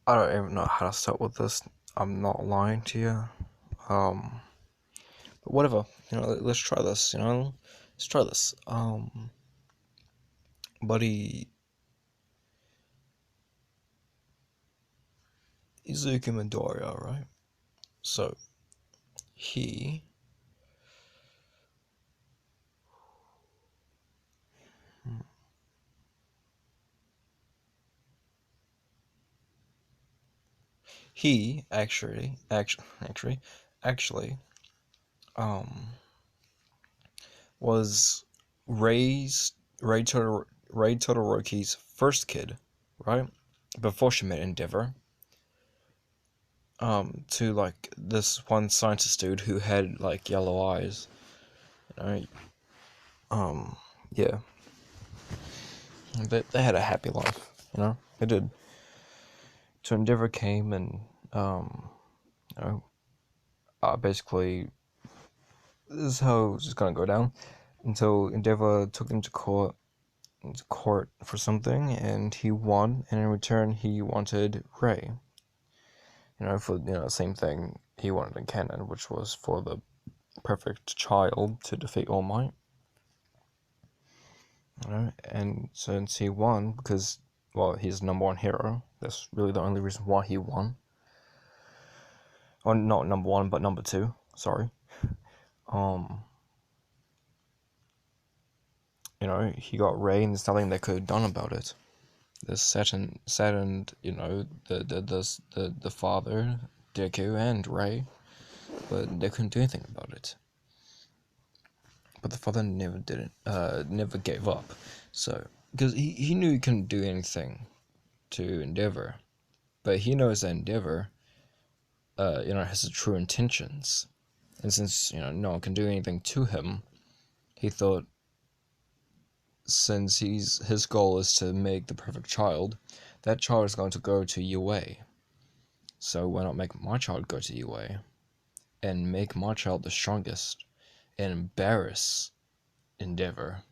I don't even know how to start with this. I'm not lying to you. Um, but whatever. Let's try this. Let's try this. Buddy Izuku Midoriya, right? So he he actually um was raised Ray Todoroki's first kid, right? Before she met Endeavor. To like this one scientist dude who had like yellow eyes. You know, yeah, they had a happy life. They did. So Endeavor came and you know, basically this is how it's just gonna go down until Endeavor took him to court for something, and he won, and in return he wanted Ray. For same thing he wanted in canon, which was for the perfect child to defeat All Might. And since he won, because well, he's the number one hero. That's really the only reason why he won. Or not number one, but number two. Sorry. Um, he got Ray, and there's nothing they could have done about it. This saddened, the father, Deku, and Ray, but they couldn't do anything about it. But the father never did it. Never gave up. So, because he knew he couldn't do anything to Endeavor, but he knows that Endeavor, has the true intentions. And since, no one can do anything to him, he thought since his goal is to make the perfect child, that child is going to go to UA. So why not make my child go to UA and make my child the strongest and embarrass Endeavor?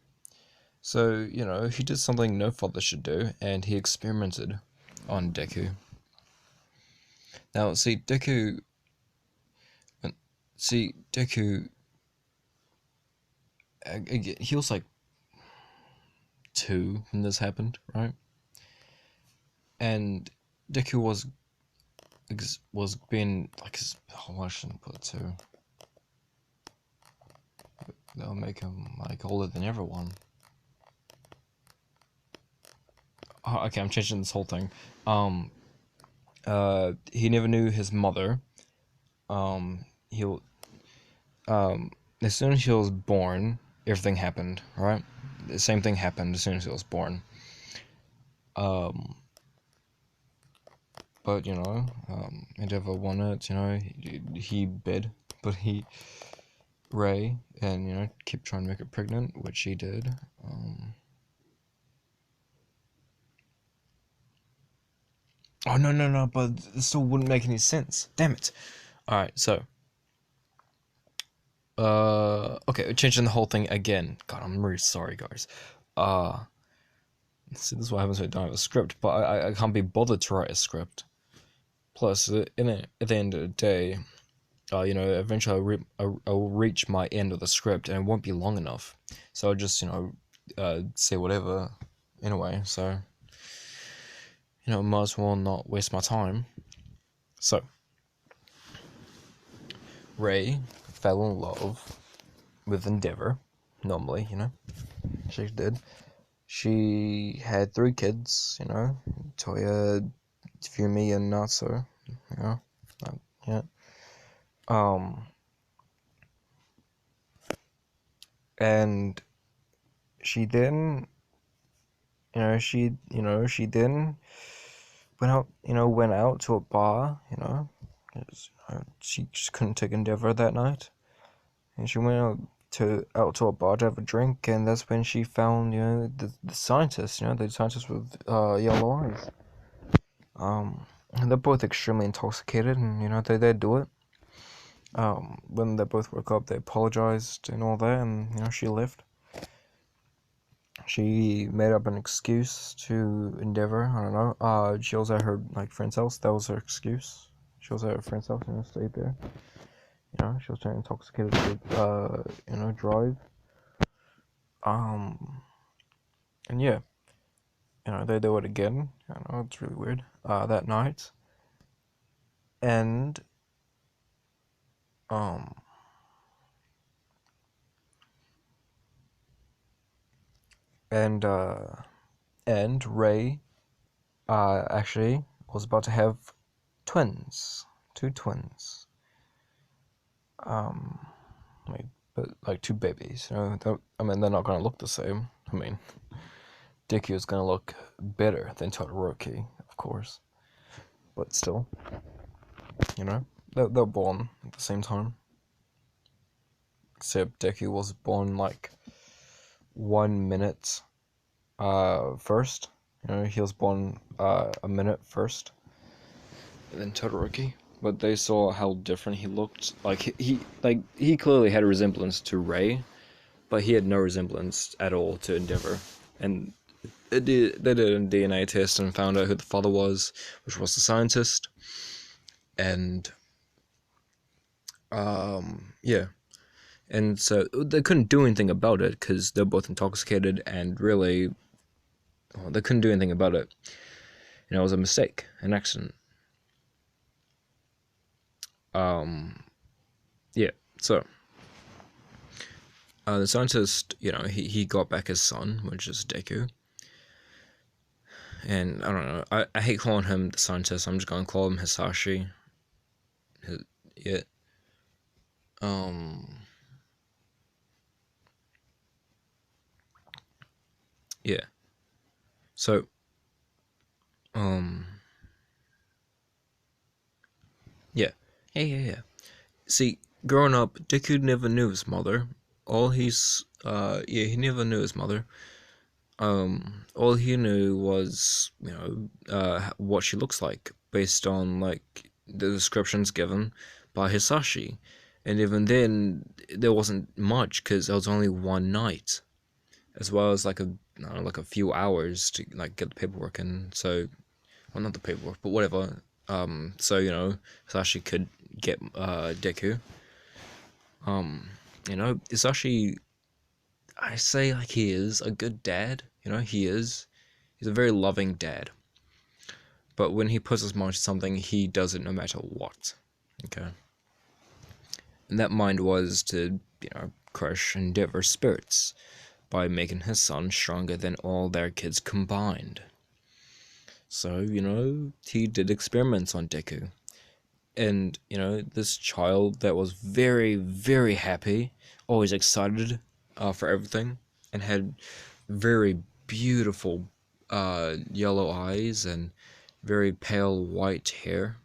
So, he did something no father should do, and he experimented on Deku. Now, Deku, he was like 2 when this happened, right? And Deku was being like his. Oh, I shouldn't put 2. That'll make him like older than everyone. Oh, okay, I'm changing this whole thing. He never knew his mother. He As soon as he was born, everything happened, right? The same thing happened as soon as he was born. But Endeavor won it. He bid, but Ray, and keep trying to make her pregnant, which he did. Oh no! But it still wouldn't make any sense. Damn it! All right, so okay, changing the whole thing again. God, I'm really sorry, guys. See, this is what happens when I don't have a script, but I can't be bothered to write a script. Plus, at the end of the day, eventually I'll reach my end of the script, and it won't be long enough. So I'll just, say whatever anyway. So, might as well not waste my time. So, Ray fell in love with Endeavor. Normally, she did. She had 3 kids, Toya, Fumi, and Natsu. Yeah. And she then, she then went out to a bar, 'cause, she just couldn't take Endeavor that night, and she went out to a bar to have a drink, and that's when she found, the scientist, the scientist with yellow eyes. And they're both extremely intoxicated, and they do it. When they both woke up, they apologized and all that, and she left. she made up an excuse to Endeavor. I don't know. She was at her like friend's house. That was her excuse. She was at her friend's house and stayed there. She was too intoxicated to drive. And yeah, they do it again. I don't know, it's really weird. That night, and um, and Ray, actually was about to have twins, two twins. Like, but like two babies. I mean, they're not gonna look the same. I mean, Deku is gonna look better than Todoroki, of course, but still, they're born at the same time. Except Deku was born like 1 minute first. He was born a minute first than Todoroki. But they saw how different he looked. Like he clearly had a resemblance to Ray, but he had no resemblance at all to Endeavor. And they did a DNA test and found out who the father was, which was the scientist. And yeah. And so they couldn't do anything about it because they're both intoxicated, and really, well, they couldn't do anything about it. It was a mistake, an accident. Yeah. So the scientist, he got back his son, which is Deku. And I don't know. I hate calling him the scientist. I'm just gonna call him Hisashi. Yeah. Yeah. So, yeah. Yeah. See, growing up, Deku never knew his mother. He never knew his mother. All he knew was, what she looks like based on like the descriptions given by Hisashi, and even then, there wasn't much because it was only one night, as well as like a few hours to like get the paperwork in. So, well, not the paperwork, but whatever. So Hisashi could get Deku. Hisashi, I say like he is a good dad. He is. He's a very loving dad. But when he puts his mind to something, he does it no matter what. Okay. And that mind was to, crush Endeavor's spirits by making his son stronger than all their kids combined. So, he did experiments on Deku. And, this child that was very, very happy, always excited for everything, and had very beautiful yellow eyes and very pale white hair.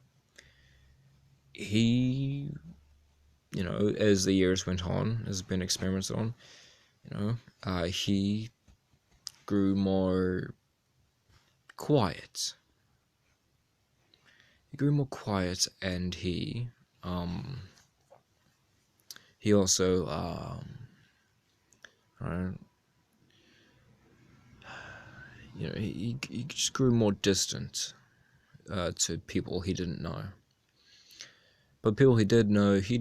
He, as the years went on, has been experimented on, he grew more quiet. And he also he just grew more distant to people he didn't know. But people he did know, he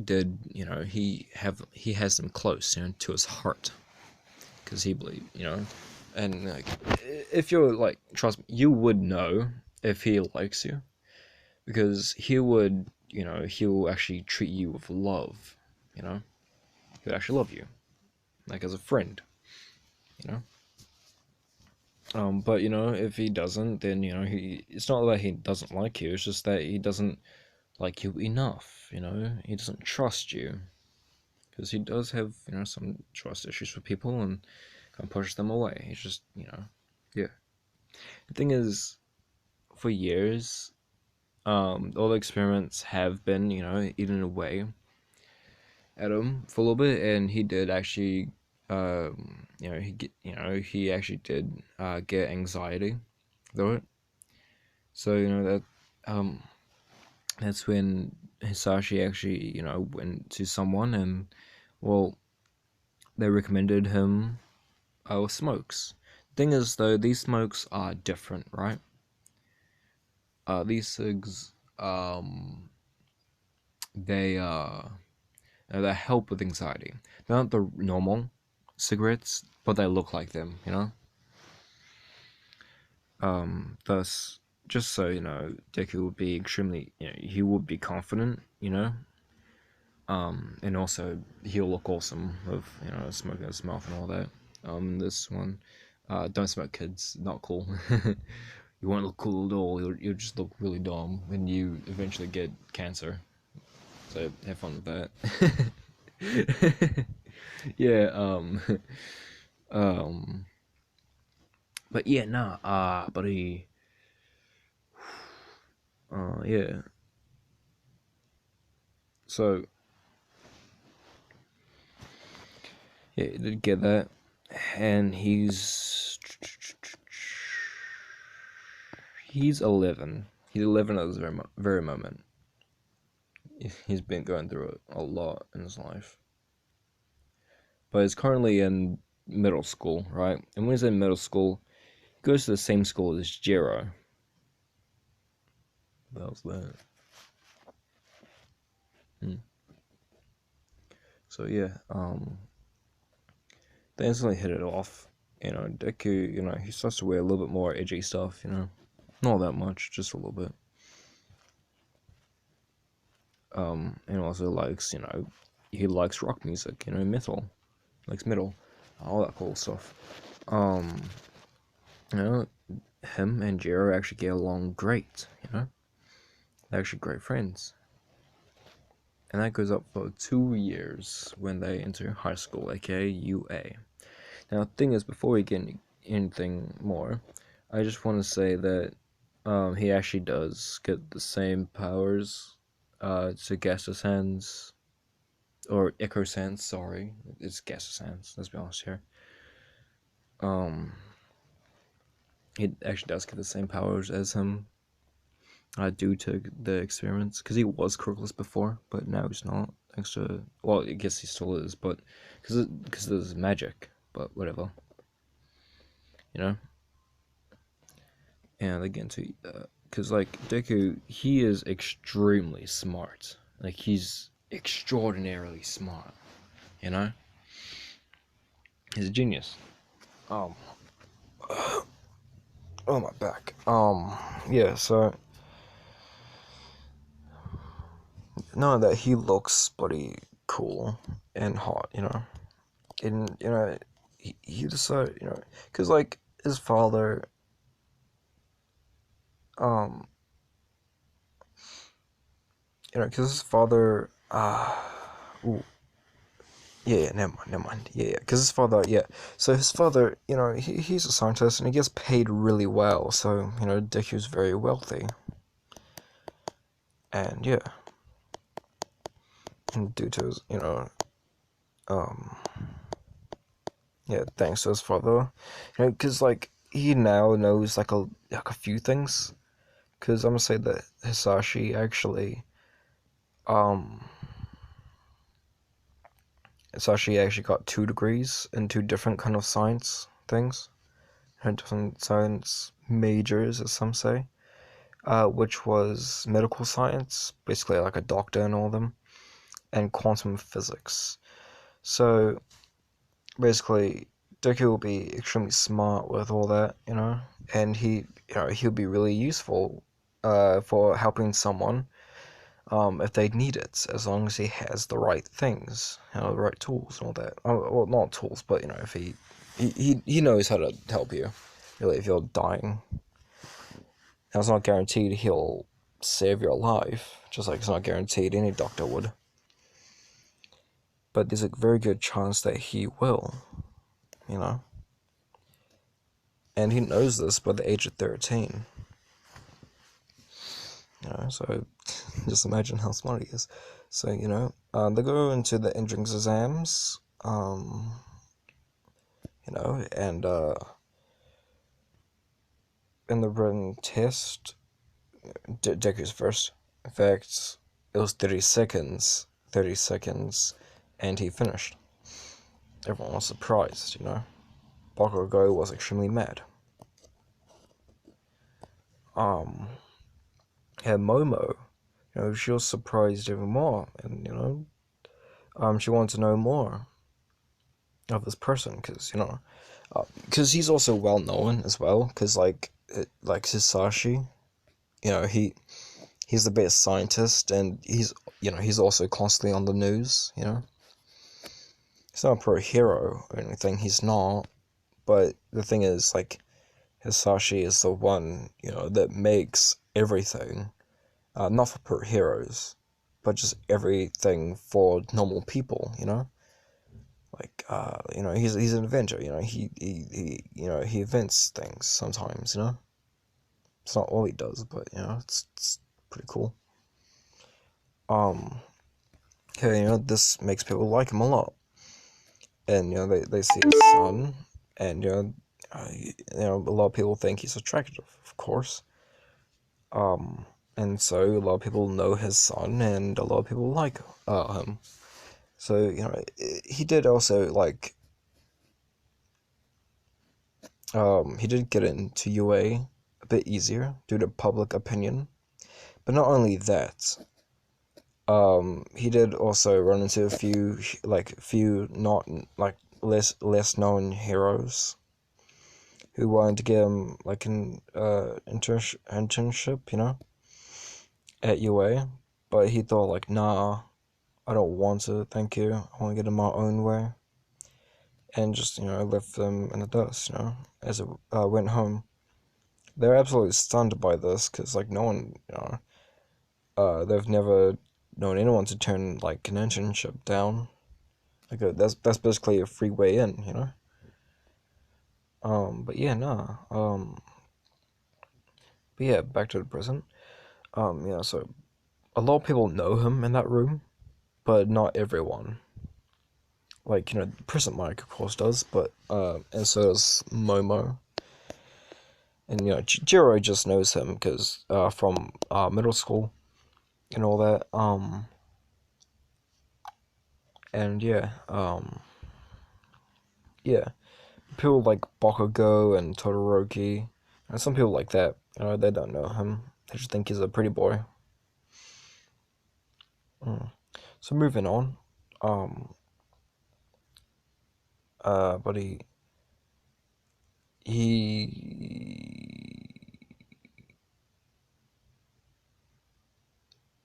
has them close, to his heart, because he believed, and like, if you're like, trust me, you would know if he likes you, because he would, he'll actually treat you with love, he'll actually love you, like as a friend, but if he doesn't, then it's not that he doesn't like you, it's just that he doesn't like you enough, he doesn't trust you, because he does have some trust issues with people and kind of pushes them away. He's just yeah. The thing is, for years, all the experiments have been eaten away at him for a little bit, and he did actually he actually did get anxiety through it. So that's when Hisashi actually went to someone, and well, they recommended him with smokes. Thing is, though, these smokes are different, right? These cigs, they they help with anxiety. They're not the normal cigarettes, but they look like them, you know. Thus, just so you know, Deku would be extremely, he would be confident, and also he'll look awesome with, smoking his mouth and all that. This one, don't smoke, kids, not cool. You won't look cool at all. You'll just look really dumb when you eventually get cancer. So have fun with that. Yeah. Um. But yeah, nah. Buddy. Yeah. So yeah, he did get that, and he's 11. He's 11 at this very moment. He's been going through it a lot in his life, but he's currently in middle school, right? And when he's in middle school, he goes to the same school as Jiro. That was that. So yeah, they instantly hit it off. Deku, he starts to wear a little bit more edgy stuff. Not that much, just a little bit. And also likes, he likes rock music, metal, likes metal, all that cool stuff. Um, you know, him and Jiro actually get along great. They're actually great friends, and that goes up for 2 years when they enter high school, aka UA. Now, the thing is, before we get anything more, I just want to say that he actually does get the same powers to Gaster's hands, or Echo Sans, sorry. It's Gaster Sans, let's be honest here. Um, he actually does get the same powers as him due to the experiments, because he was crookless before, but now he's not, thanks to, well, I guess he still is, but because there's magic, but whatever, you know? And again, to because like Deku, he is extremely smart. Like he's extraordinarily smart. You know, he's a genius. Um, oh my back. Yeah. So no, that he looks pretty cool and hot. And he decided, because like his father, um, because his father, ooh, yeah, never mind. Yeah, because his father, yeah. So his father, he's a scientist and he gets paid really well. So, Deku's very wealthy. And yeah, and due to his, um, yeah, thanks to his father, because like he now knows like a few things. Because I'm gonna say that um, Hisashi actually got 2 degrees in 2 different kind of science things, and different science majors, as some say. Which was medical science, basically like a doctor and all of them, and quantum physics. So basically, Deku will be extremely smart with all that, and he'll be really useful for helping someone if they need it, as long as he has the right things, the right tools and all that. Well, not tools, but if he knows how to help you, really, if you're dying. Now, it's not guaranteed he'll save your life, just like it's not guaranteed any doctor would. But there's a very good chance that he will, you know? And he knows this by the age of 13. So just imagine how smart he is. So, they go into the entrance exams, and in the written test, Deku's first. In fact, it was 30 seconds, and he finished. Everyone was surprised. Bakugo was extremely mad. Um, and Momo, she was surprised even more, and she wanted to know more of this person, because he's also well known as well, because like Hisashi, he's the best scientist, and he's also constantly on the news. He's not a pro hero or anything. He's not. But the thing is, like, Hisashi is the one that makes everything, not for pro heroes, but just everything for normal people. Like he's an inventor. He invents things sometimes. It's not all he does, but it's pretty cool. Okay, this makes people like him a lot, and they see his son, and a lot of people think he's attractive, of course. And so a lot of people know his son, and a lot of people like him. So he did also he did get into UA a bit easier due to public opinion, but not only that. He did also run into a few not like less known heroes who wanted to get him like an internship, at UA, but he thought like, nah, I don't want to, thank you. I want to get in my own way, and just left them in the dust. As it went home, they're absolutely stunned by this because like no one, they've never known anyone to turn like an internship down. Like that's basically a free way in. But yeah, nah. But yeah, back to the present. So a lot of people know him in that room, but not everyone. Like, present Mike of course does, but and so does Momo. And Jiro just knows him because from middle school and all that. And yeah, people like Bakugo and Todoroki, and some people like that. They don't know him. They just think he's a pretty boy. So moving on, but he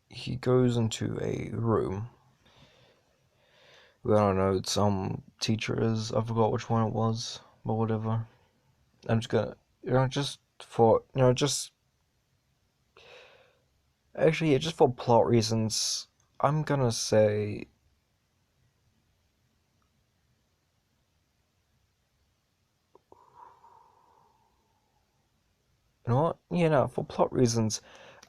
he goes into a room. I don't know, some teacher is. I forgot which one it was, but whatever. I'm just gonna, just for, just actually, yeah, just for plot reasons, I'm gonna say, you know what? Yeah, no, for plot reasons,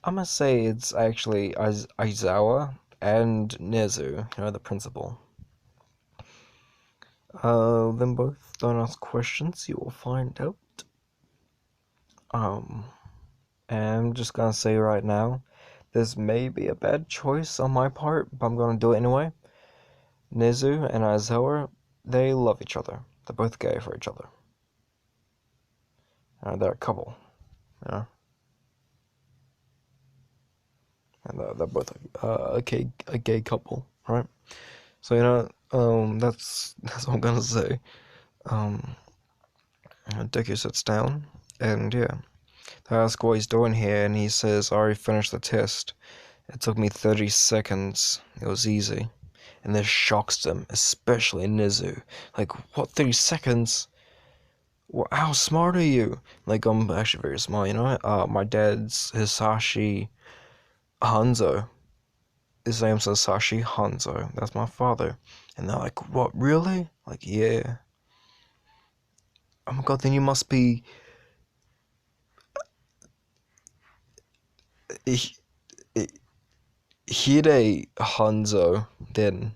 I'm gonna say it's actually Aizawa and Nezu, the principal. Them both don't ask questions, you will find out. Um, and I'm just gonna say right now, this may be a bad choice on my part, but I'm gonna do it anyway. Nezu and Aizawa, they love each other. They're both gay for each other. They're a couple, you and they're both a gay couple, right? So that's all I'm gonna say. Um, Deku sits down, and yeah, they ask what he's doing here, and he says, "I already finished the test. It took me 30 seconds. It was easy." And this shocks them, especially Nizu. Like, what, 30 seconds? How smart are you? Like, I'm actually very smart, my dad's Hisashi Hanzo. His name's Hisashi Hanzo. That's my father. And they're like, what, really? Like, yeah. Oh my god, then you must be Hide Hanzo, then.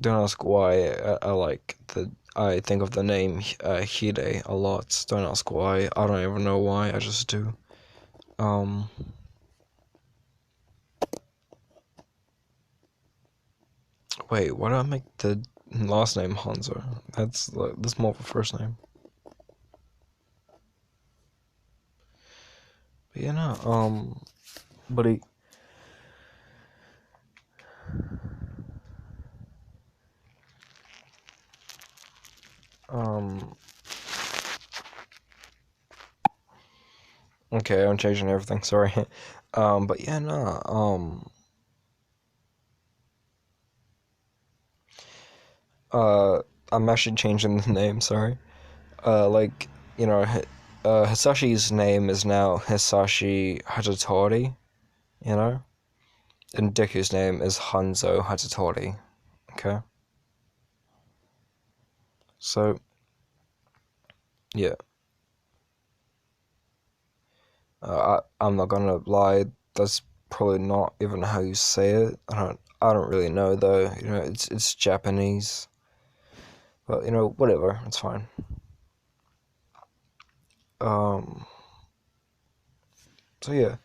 Don't ask why I think of the name Hide a lot. Don't ask why. I don't even know why. I just do. Um. Wait. Why do I make the last name Hanzo. That's more of a first name. But yeah, no, but he, um, okay, I'm changing everything. Sorry, but yeah, no, I'm actually changing the name. Sorry, like you know, Hisashi's name is now Hisashi Hatatori. You know, and Deku's name is Hanzo Hatatori. Okay, so yeah, I'm not gonna lie. That's probably not even how you say it. I don't really know though. You know, it's Japanese. But you know, whatever. It's fine. Um. So yeah.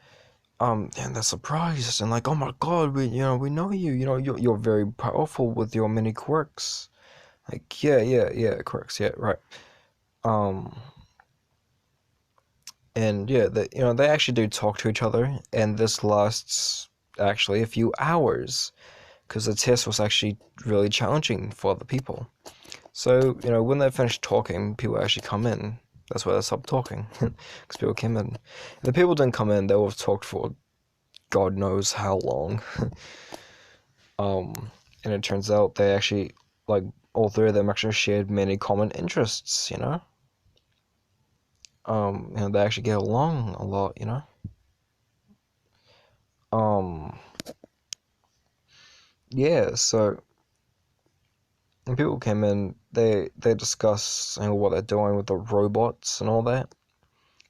And they're surprised and like, oh my god, we know you. You know, you're very powerful with your many quirks. Like, yeah, quirks. Yeah, right. Um. And yeah, they actually do talk to each other, and this lasts actually a few hours because the test was actually really challenging for other people. So, you know, when they finish talking, people actually come in. That's why they stopped talking, because people came in. If the people didn't come in, they would have talked for God knows how long. And it turns out they actually, like, all three of them actually shared many common interests, you know? They actually get along a lot, you know? Um, yeah, so when people came in, they discuss, you know, what they're doing with the robots and all that,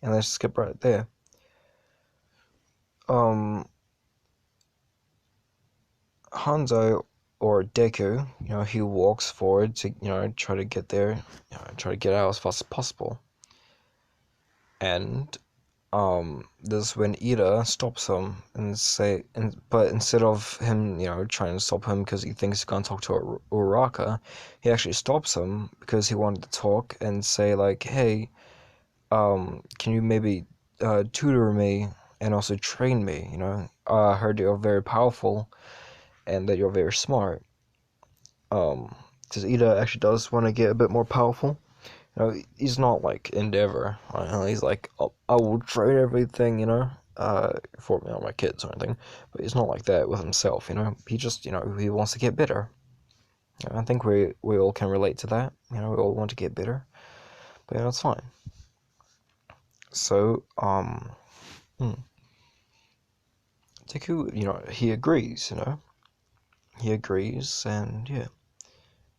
and they skip right there. Um, Hanzo or Deku, you know, he walks forward to, you know, try to get there, you know, try to get out as fast as possible. And this is when Ida stops him but instead of him, you know, trying to stop him because he thinks he's gonna talk to Uraka, he actually stops him because he wanted to talk and say like, hey, can you maybe tutor me and also train me? You know, I heard you're very powerful and that you're very smart. Because Ida actually does want to get a bit more powerful. You know, he's not like Endeavor. You know, he's like, oh, I will trade everything, you know, for you know, my kids or anything. But he's not like that with himself. You know, he just, you know, he wants to get better. You know, I think we all can relate to that. You know, we all want to get better. But yeah, that's fine. So, Deku, you know, he agrees. You know, he agrees, and yeah,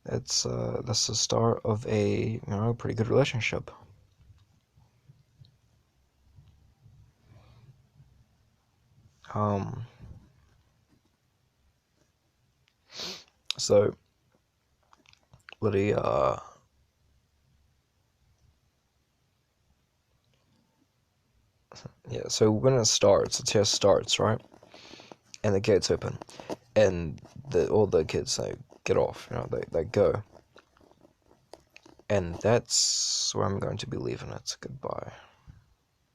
that's the start of a you know pretty good relationship. Um, so what he yeah, so when it starts, the test starts, right? And the gates open, and all the kids like get off, you know, they go, and that's where I'm going to be leaving it. Goodbye.